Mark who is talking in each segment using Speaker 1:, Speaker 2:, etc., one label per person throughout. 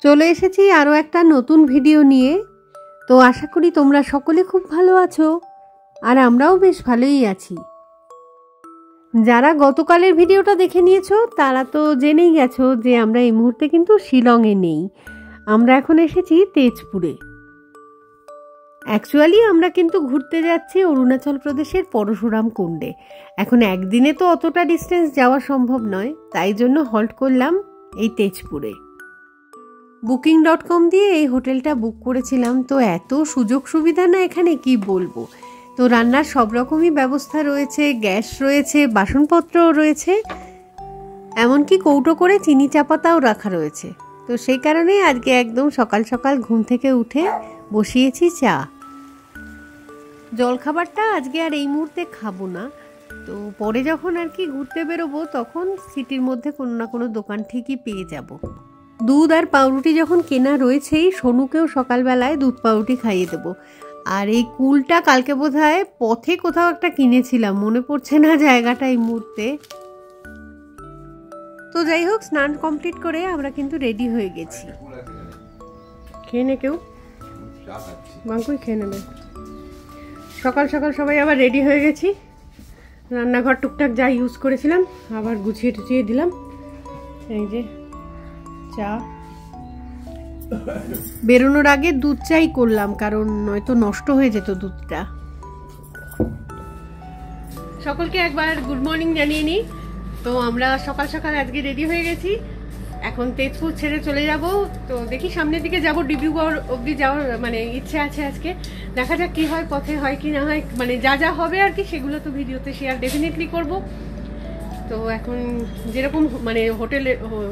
Speaker 1: চলে এসেছি আরও একটা নতুন ভিডিও নিয়ে। তো আশা করি তোমরা সকলে খুব ভালো আছো, আর আমরাও বেশ ভালোই আছি। যারা গতকালের ভিডিওটা দেখে নিয়েছো তারা তো জেনেই গেছো যে আমরা এই মুহূর্তে কিন্তু শিলংয়ে নেই, আমরা এখন এসেছি তেজপুরে। অ্যাকচুয়ালি আমরা কিন্তু ঘুরতে যাচ্ছি অরুণাচল প্রদেশের পরশুরাম কুণ্ডে। এখন একদিনে তো অতটা ডিস্টেন্স যাওয়া সম্ভব নয়, তাই জন্য হল্ট করলাম এই তেজপুরে। booking.com দিয়ে এই হোটেলটা বুক করেছিলাম। তো এত সুযোগ সুবিধা না এখানে কি বলবো। তো রান্নার সব রকমই ব্যবস্থা রয়েছে, গ্যাস রয়েছে, বাসনপত্রও রয়েছে, এমনকি কৌটো করে চিনি চা পাতাও রাখা রয়েছে। তো সেই কারণেই আজকে একদম সকাল সকাল ঘুম থেকে উঠে বসিয়েছি চা। জলখাবারটা আজকে আর এই মুহূর্তে খাবো না, তো পরে যখন আর কি ঘুরতে বেরোবো তখন সিটির মধ্যে কোনো না কোনো দোকান ঠিকই পেয়ে যাব। দুধ আর পাউরুটি যখন কেনা রয়েছেই, সোনুকেও সকালবেলায় দুধ পাউরুটি খাইয়ে দেবো। আর এই কুলটা কালকে বোধহয় পথে কোথাও একটা কিনেছিলাম, মনে পড়ছে না জায়গাটা এই মুহূর্তে। তো যাই হোক, স্নান কমপ্লিট করে আমরা কিন্তু রেডি হয়ে গেছি। খেয়ে নে কেউ, বাঙ্কুই খেয়ে নেবে। সকাল সকাল সবাই আবার রেডি হয়ে গেছি। রান্নাঘর টুকটাক যা ইউজ করেছিলাম আবার গুছিয়ে টুছিয়ে দিলাম। এই যে চা, বেরোনোর আগে দুধ চাই করলাম, কারণ নয়তো নষ্ট হয়ে যেত দুধটা। সকলকে একবার গুড মর্নিং জানিয়ে নিই। তো আমরা সকাল সকাল আজকে রেডি হয়ে গেছি, এখন তেজপুর ছেড়ে চলে যাব। তো দেখি সামনের দিকে যাব, ডিব্রুগড় অবধি যাওয়ার মানে ইচ্ছে আছে আজকে। দেখা যাক কি হয়, পথে হয় কি না হয়, মানে যা যা হবে আর কি সেগুলো তো ভিডিওতে শেয়ার ডেফিনেটলি করব। তো এখন যেরকম মানে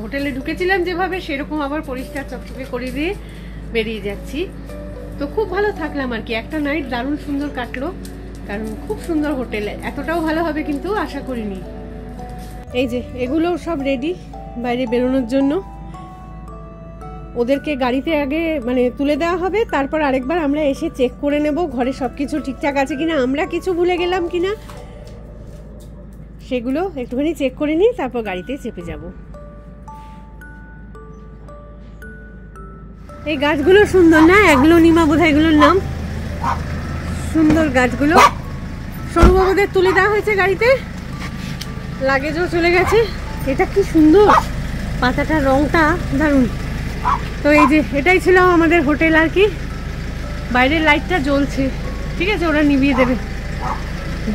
Speaker 1: হোটেলে ঢুকেছিলাম যেভাবে, সেরকম আবার পরিষ্কার চকচকে করে দিয়ে বেরিয়ে যাচ্ছি। তো খুব ভালো থাকলাম আর কি, একটা নাইট দারুণ সুন্দর কাটলো, কারণ খুব সুন্দর হোটেল, এতটাও ভালো হবে কিন্তু আশা করিনি। এই যে এগুলো সব রেডি বাইরে বেরোনোর জন্য। ওদেরকে গাড়িতে আগে মানে তুলে দেওয়া হবে, তারপর আরেকবার আমরা এসে চেক করে নেব ঘরে সব কিছু ঠিকঠাক আছে কিনা, আমরা কিছু ভুলে গেলাম কিনা সেগুলো একটুখানি চেক করে নিই, তারপর গাড়িতে চেপে যাব। এই গাছগুলো সুন্দর না, অ্যাগ্লোনিমা বোধহয় এগুলোর নাম। সুন্দর গাছগুলো। সৌরভদের তুলে দেওয়া হয়েছে গাড়িতে, লাগেজও চলে গেছে। এটা কি সুন্দর, পাতাটার রংটা দারুণ। তো এই যে এটাই ছিল আমাদের হোটেল আর কি। বাইরের লাইটটা জ্বলছে, ঠিক আছে, ওরা নিভিয়ে দেবে।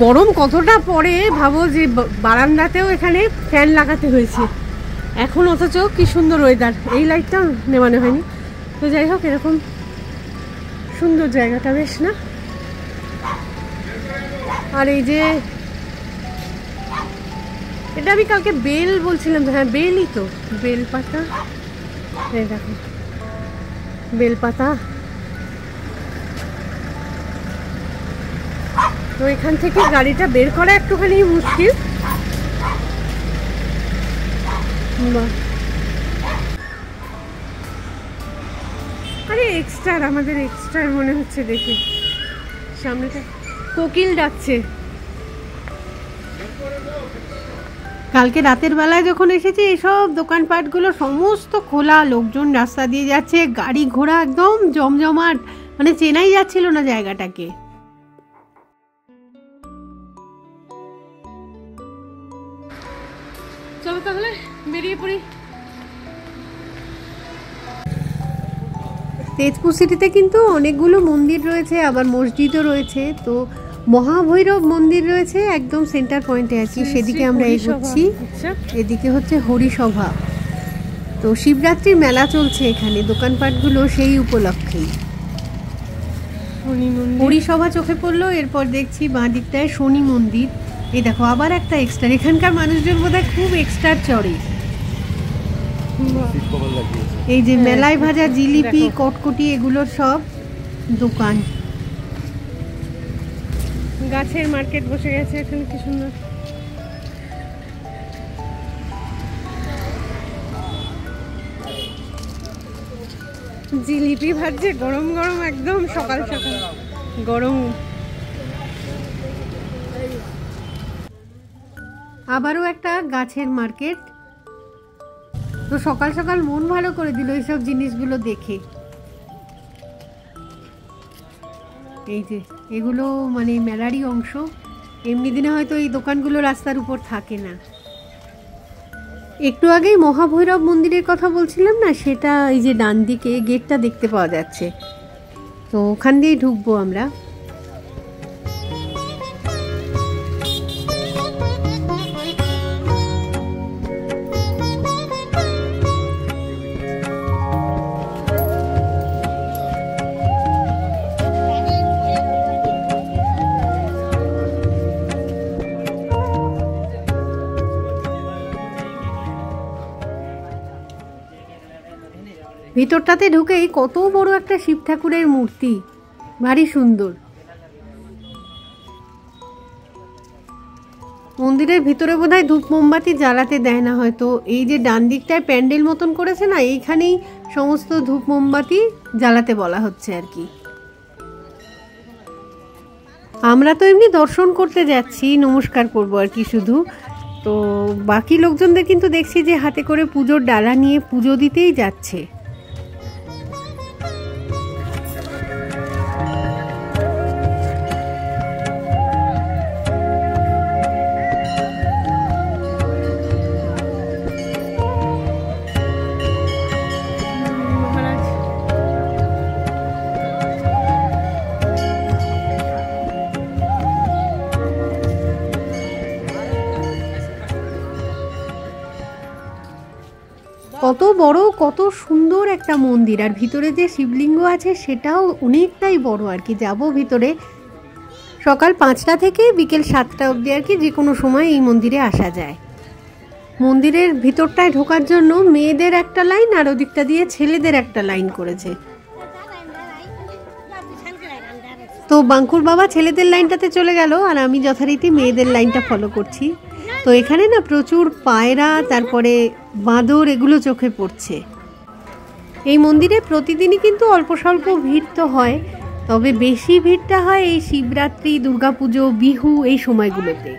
Speaker 1: গরম কতটা পড়ে ভাবো, যে বারান্দাতেও এখানে ফ্যান লাগাতে হয়েছে এখন, অথচ কি সুন্দর ওয়েদার। এই লাইটটা নেওয়ানো হয়নি। তো যাই হোক, এরকম সুন্দর জায়গাটা বেশ না। আর এই যে এটা আমি কালকে বেল বলছিলাম, হ্যাঁ বেলই তো, বেল পাতা। এই দেখো বেল পাতা। তো এখান থেকে গাড়িটা বের করা একটুখানি মুশকিল। আরে এক্সট্রা, আমাদের এক্সট্রা মনে হচ্ছে দেখে। সামনেটা কোকিল ডাকছে। কালকে রাতের বেলায় যখন এসেছি, এসব দোকানপাটগুলো সমস্ত খোলা, লোকজন রাস্তা দিয়ে যাচ্ছে, গাড়ি ঘোড়া একদম জমজমাট, মানে চেনাই যাচ্ছিল না জায়গাটাকে। চলো তাহলে বেরিয়ে পড়ি। তেজপুর সিটিতে কিন্তু অনেকগুলো মন্দির রয়েছে, আবার মসজিদও রয়েছে। তো মহাভৈরব মন্দির রয়েছে একদম সেন্টার পয়েন্টে আছি, সেদিকে আমরা এগোচ্ছি। এদিকে হচ্ছে হরিসভা। তো শিবরাত্রির মেলা চলছে এখানে, দোকানপাটগুলো সেই উপলক্ষেই। হরিসভা চোখে পড়লো, এরপর দেখছি বাঁ দিকটায় শনি মন্দির। এই দেখো আবার একটা এক্সট্রা, এখানকার মানুষজন বোধহয় খুব এক্সট্রা চড়ে। এই যে মেলায় ভাজা জিলিপি, কটকটি, এগুলোর সব দোকান। গাছের মার্কেট বসে গেছে এখানে, কি সুন্দর। জিলিপি ভাজছে গরম গরম, একদম সকাল সকাল গরম। আবারও একটা গাছের মার্কেট। তো সকাল সকাল মন ভালো করে দিল এইসব জিনিসগুলো দেখে। এই যে এগুলো মানে মেলারই অংশ, এমনি দিনে হয়তো এই দোকানগুলো রাস্তার উপর থাকে না। একটু আগেই মহাভৈরব মন্দিরের কথা বলছিলাম না, সেটা এই যে ডান দিকে গেটটা দেখতে পাওয়া যাচ্ছে, তো ওখান দিয়েই ঢুকবো আমরা। ভিতরটাতে ঢুকেই কত বড় একটা শিব ঠাকুরের মূর্তি, ভারী সুন্দর। মন্দিরের ভিতরে বোধহয় ধূপ মোমবাতি জ্বালাতে দেয় না হয়তো, এই যে ডান দিকটায় প্যান্ডেল মতন করেছে না, এইখানেই সমস্ত ধূপ মোমবাতি জ্বালাতে বলা হচ্ছে আর কি। আমরা তো এমনি দর্শন করতে যাচ্ছি, নমস্কার করবো আর কি শুধু, তো বাকি লোকজনদের কিন্তু দেখছি যে হাতে করে পুজোর ডালা নিয়ে পুজো দিতেই যাচ্ছে। কত বড়, কত সুন্দর একটা মন্দির, আর ভিতরে যে শিবলিঙ্গ আছে সেটাও অনেকটাই বড় আর কি। যাব ভিতরে সকাল 5টা থেকে বিকেল 7টা অবধি আর কি, যে কোনো সময় এই মন্দিরে আসা যায়। মন্দিরের ভিতরটায় ঢোকার জন্য মেয়েদের একটা লাইন আর ওদিকটা দিয়ে ছেলেদের একটা লাইন করেছে। তো বাঙ্কুর বাবা ছেলেদের লাইনটাতে চলে গেল আর আমি যথারীতি মেয়েদের লাইনটা ফলো করছি। তো এখানে না প্রচুর পায়রা, তারপরে বাঁদর, এগুলো চোখে পড়ছে। এই মন্দিরে প্রতিদিনই কিন্তু অল্প স্বল্প ভিড় তো হয়, তবে বেশি ভিড়টা হয় এই শিবরাত্রি, দুর্গাপুজো, বিহু এই সময়গুলোতে।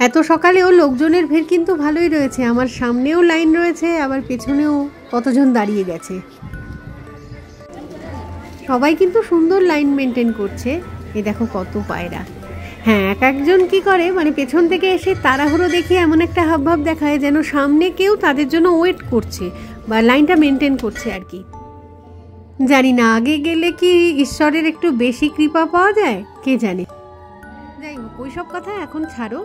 Speaker 1: এত সকালেও লোকজনের ভিড় কিন্তু ভালোই রয়েছে, আমার সামনেও লাইন রয়েছে, আবার পেছনেও কতজন দাঁড়িয়ে গেছে। সবাই কিন্তু সুন্দর লাইন মেনটেন করছে। এই দেখো কত পায়রা। হ্যাঁ, এক একজন কি করে মানে পেছন থেকে এসে তাড়াহুড়ো দেখে এমন একটা হাবভাব দেখায় যেন সামনে কেউ তাদের জন্য ওয়েট করছে বা লাইনটা মেনটেন করছে আর কি। জানি না আগে গেলে কি ঈশ্বরের একটু বেশি কৃপা পাওয়া যায়, কে জানে। যাই হোক, ওইসব কথা এখন ছাড়ো,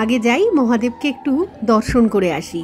Speaker 1: আগে যাই মহাদেবকে একটু দর্শন করে আসি।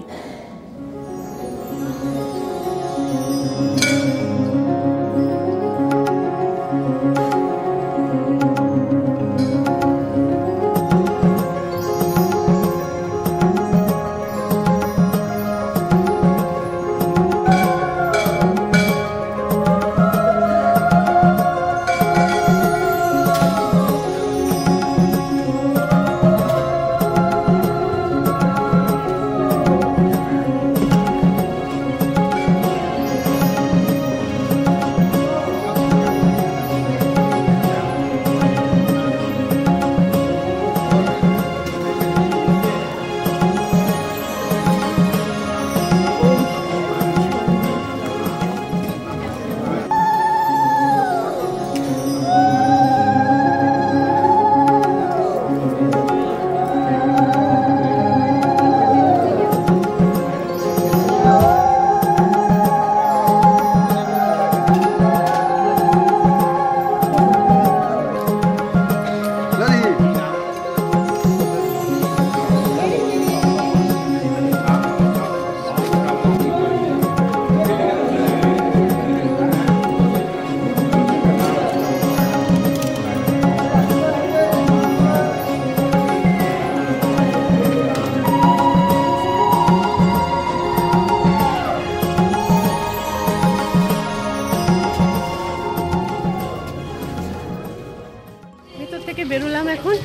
Speaker 1: বেরোলাম এখন,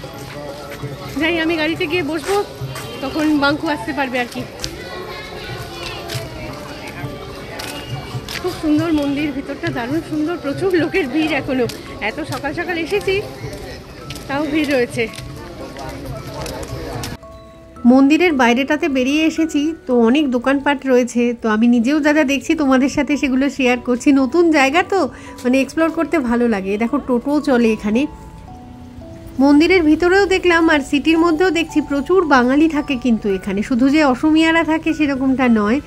Speaker 1: যাই আমি গাড়িতে গিয়ে বসবো, তখন বাঙ্কু আসতে পারবে আর কি। খুব সুন্দর মন্দির, ভিতরটা দারুণ সুন্দর, প্রচুর লোকের ভিড় এখনো, এত সকাল সকাল এসেছি তাও ভিড় রয়েছে। মন্দিরের বাইরেটাতে বেরিয়ে এসেছি, তো অনেক দোকানপাট রয়েছে। তো আমি নিজেও যা যা দেখছি তোমাদের সাথে সেগুলো শেয়ার করছি। নতুন জায়গা তো মানে এক্সপ্লোর করতে ভালো লাগে। দেখো টোটোও চলে এখানে। মন্দিরের ভিতরেও দেখলাম আর সিটির মধ্যেও দেখছি প্রচুর বাঙালি থাকে কিন্তু এখানে, শুধু যে অসমিয়ারা থাকে সেরকমটা নয়।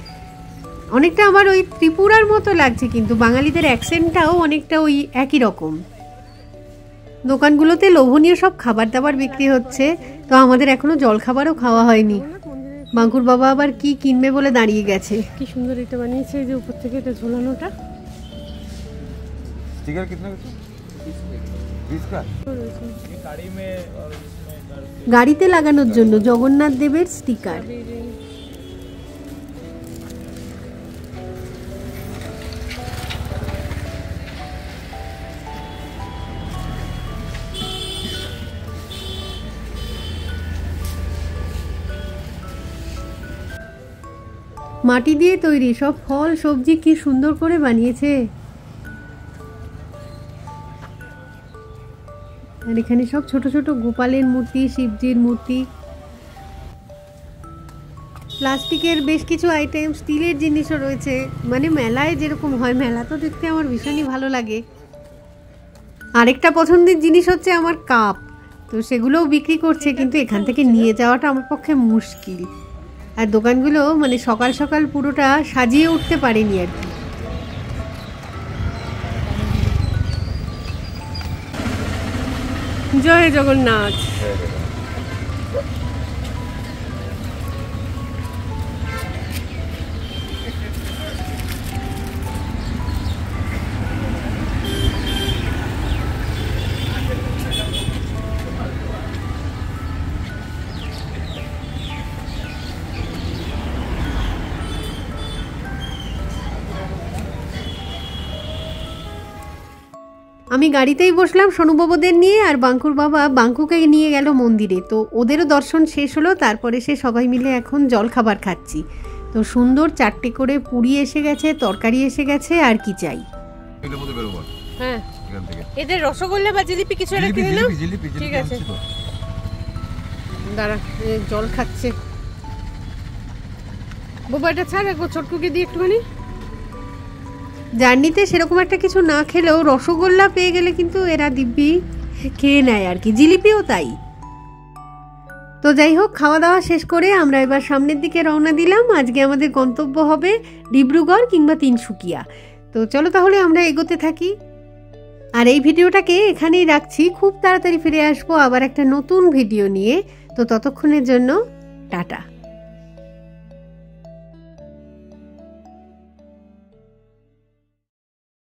Speaker 1: অনেকটা আমার ওই ত্রিপুরার মতো লাগছে, কিন্তু বাঙালিদের অ্যাকসেন্টটাও অনেকটা ওই একই রকম। দোকানগুলোতে লোভনীয় সব খাবার দাবার বিক্রি হচ্ছে। তো আমাদের এখনো জলখাবারও খাওয়া হয়নি। বাঙ্কুর বাবা আবার কি কিনবে বলে দাঁড়িয়ে গেছে। কি সুন্দর এটা বানিয়েছে, এই যে উপর থেকে এটা ঝোলানোটা।
Speaker 2: स्टिकर कितना का? 20 का।
Speaker 1: গাড়িতে লাগানোর জন্য জগন্নাথ দেবের স্টিকার। মাটি দিয়ে তৈরি সব ফল সবজি কি সুন্দর করে বানিয়েছে। আর এখানে সব ছোট ছোট গোপালের মূর্তি, শিবজির মূর্তি, প্লাস্টিকের বেশ কিছু আইটেম, স্টিলের জিনিসও রয়েছে। মানে মেলায় যেরকম হয়, মেলা তো দেখতে আমার ভীষণই ভালো লাগে। আরেকটা পছন্দের জিনিস হচ্ছে আমার কাপ, তো সেগুলোও বিক্রি করছে, কিন্তু এখান থেকে নিয়ে যাওয়াটা আমার পক্ষে মুশকিল। আর দোকানগুলো মানে সকাল সকাল পুরোটা সাজিয়ে উঠতে পারেনি আর কি। জয় জগন্নাথ। আমি গাড়িতেই বসলাম সোনুবাবুদের নিয়ে, আর বাঙ্কুর বাবা বাঙ্কুকে নিয়ে গেল মন্দিরে। তো ওদেরও দর্শন শেষ হলো, তারপরে সে সবাই মিলে এখন জল খাবার খাচ্ছি। তো সুন্দর 4টে করে পুরি এসে গেছে, তরকারি এসে গেছে, আর কি চাই। হ্যাঁ, এদের রসগোল্লা বা জিলিপি কিছু একটা কিনে নাও। ঠিক আছে, দাঁড়া, জল খাচ্ছে। বাবাটা ছাড়, একবার ছোটকুকে দিয়ে একটুখানি। জার্নিতে সেরকম একটা কিছু না খেলেও রসগোল্লা পেয়ে গেলে কিন্তু এরা দিব্যি খেয়ে নেয় আর কি, জিলিপিও তাই। তো যাই হোক, খাওয়া দাওয়া শেষ করে আমরা এবার সামনের দিকে রওনা দিলাম। আজকে আমাদের গন্তব্য হবে ডিব্রুগড় কিংবা তিনসুকিয়া। তো চলো তাহলে আমরা এগোতে থাকি। আর এই ভিডিওটাকে এখানেই রাখছি, খুব তাড়াতাড়ি ফিরে আসবো আবার একটা নতুন ভিডিও নিয়ে। তো ততক্ষণের জন্য টাটা।